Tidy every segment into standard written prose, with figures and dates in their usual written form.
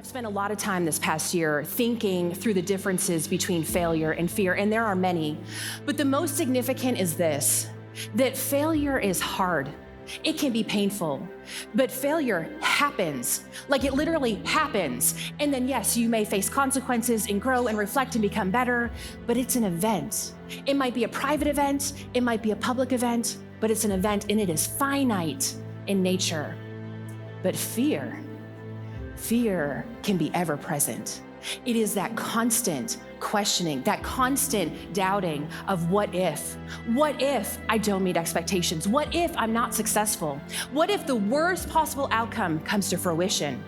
Spent a lot of time this past year thinking through the differences between failure and fear, and there are many. But the most significant is this, that failure is hard. It can be painful, but failure happens. Like it literally happens. And then yes, you may face consequences and grow and reflect and become better, but it's an event. It might be a private event, it might be a public event, but it's an event and it is finite in nature. But fear can be ever present. It is that constant questioning, that constant doubting of what if? What if I don't meet expectations? What if I'm not successful? What if the worst possible outcome comes to fruition?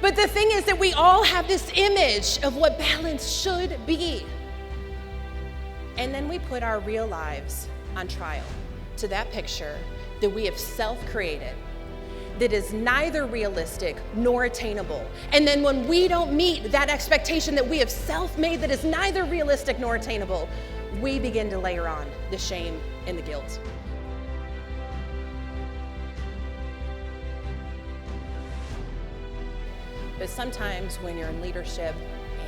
But the thing is that we all have this image of what balance should be. And then we put our real lives on trial to that picture that we have self-created, that is neither realistic nor attainable. And then when we don't meet that expectation that we have self-made that is neither realistic nor attainable, we begin to layer on the shame and the guilt. But sometimes when you're in leadership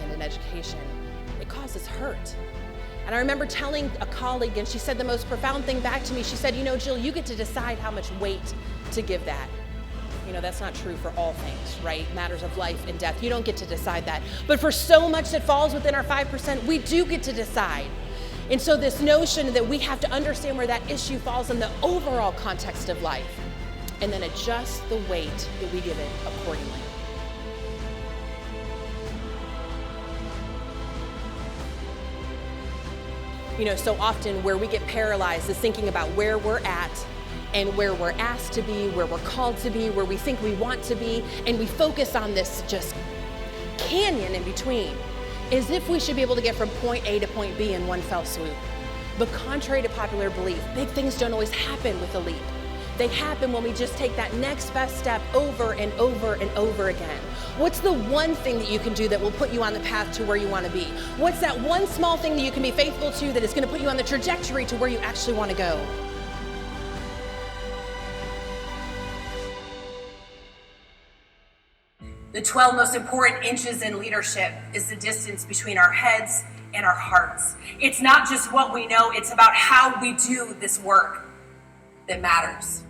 and in education, it causes hurt. And I remember telling a colleague, and she said the most profound thing back to me. She said, Jill, you get to decide how much weight to give that. That's not true for all things, right? Matters of life and death. You don't get to decide that. But for so much that falls within our 5%, we do get to decide. And so this notion that we have to understand where that issue falls in the overall context of life, and then adjust the weight that we give it accordingly. So often where we get paralyzed is thinking about where we're at and where we're asked to be, where we're called to be, where we think we want to be, and we focus on this just canyon in between, as if we should be able to get from point A to point B in one fell swoop. But contrary to popular belief, big things don't always happen with a leap. They happen when we just take that next best step over and over and over again. What's the one thing that you can do that will put you on the path to where you want to be? What's that one small thing that you can be faithful to that is going to put you on the trajectory to where you actually want to go? The 12 most important inches in leadership is the distance between our heads and our hearts. It's not just what we know, it's about how we do this work that matters.